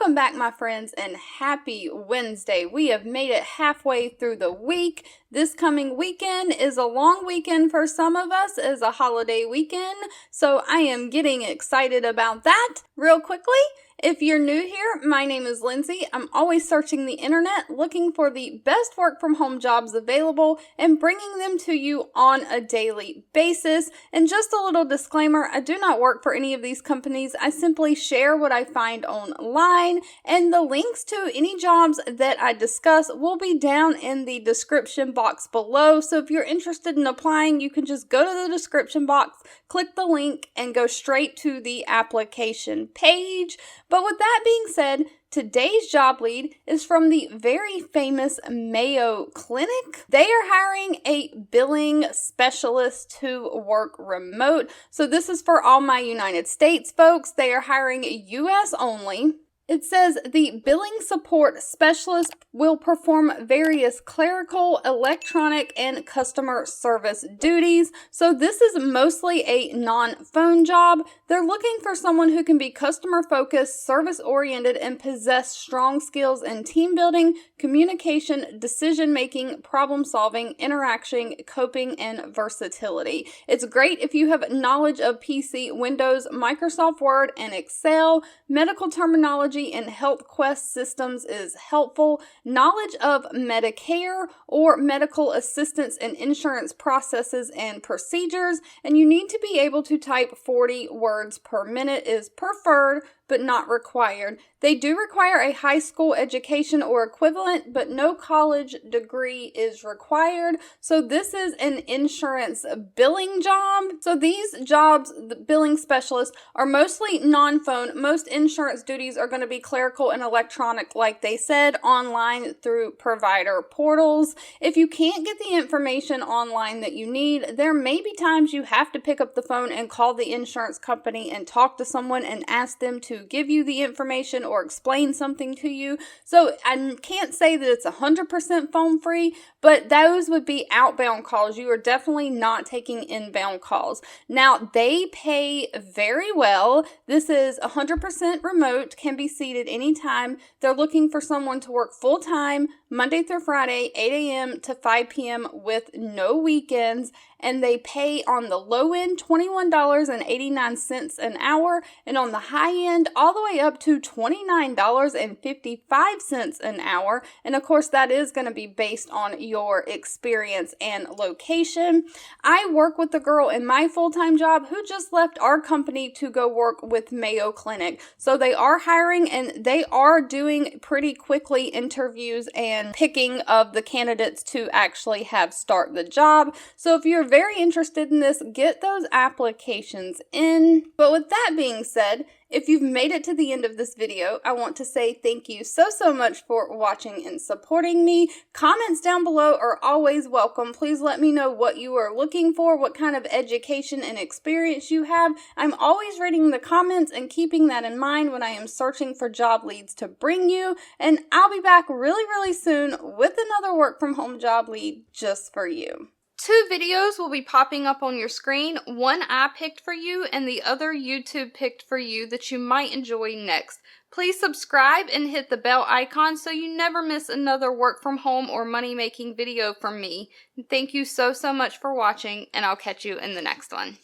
Welcome back, my friends, and happy Wednesday. We have made it halfway through the week. This coming weekend is a long weekend for some of us, as a holiday weekend, so I am getting excited about that. Real quickly, if you're new here, my name is Lindsay. I'm always searching the internet, looking for the best work from home jobs available and bringing them to you on a daily basis. And just a little disclaimer, I do not work for any of these companies. I simply share what I find online, and the links to any jobs that I discuss will be down in the description box below. So if you're interested in applying, you can just go to the description box, click the link, and go straight to the application page. But with that being said, today's job lead is from the very famous Mayo Clinic. They are hiring a billing specialist to work remote. So this is for all my United States folks. They are hiring US only. It says the billing support specialist will perform various clerical, electronic, and customer service duties. So this is mostly a non-phone job. They're looking for someone who can be customer-focused, service-oriented, and possess strong skills in team building, communication, decision-making, problem-solving, interaction, coping, and versatility. It's great if you have knowledge of PC, Windows, Microsoft Word, and Excel. Medical terminology and health quest systems is helpful. Knowledge of Medicare or medical assistance and insurance processes and procedures, and you need to be able to type 40 words per minute is preferred, but not required. They do require a high school education or equivalent, but no college degree is required. So this is an insurance billing job. So these jobs, the billing specialists, are mostly non-phone. Most insurance duties are going to be clerical and electronic, like they said, online through provider portals. If you can't get the information online that you need, there may be times you have to pick up the phone and call the insurance company and talk to someone and ask them to give you the information or explain something to you. So I can't say that it's 100% phone free, but those would be outbound calls. You are definitely not taking inbound calls. Now, they pay very well. This is 100% remote, can be seated anytime. They're looking for someone to work full time, Monday through Friday, 8 a.m. to 5 p.m. with no weekends. And they pay on the low end $21.89 an hour, and on the high end all the way up to $29.55 an hour. And of course, that is going to be based on your experience and location. I work with a girl in my full-time job who just left our company to go work with Mayo Clinic. So they are hiring, and they are doing pretty quickly interviews and picking of the candidates to actually have start the job. So if you're very interested in this, get those applications in. But with that being said, if you've made it to the end of this video, I want to say thank you so much for watching and supporting me. Comments down below are always welcome. Please let me know what you are looking for, what kind of education and experience you have. I'm always reading the comments and keeping that in mind when I am searching for job leads to bring you. And I'll be back really soon with another work from home job lead just for you. 2 videos will be popping up on your screen. One I picked for you and the other YouTube picked for you that you might enjoy next. Please subscribe and hit the bell icon so you never miss another work from home or money making video from me. Thank you so much for watching, and I'll catch you in the next one.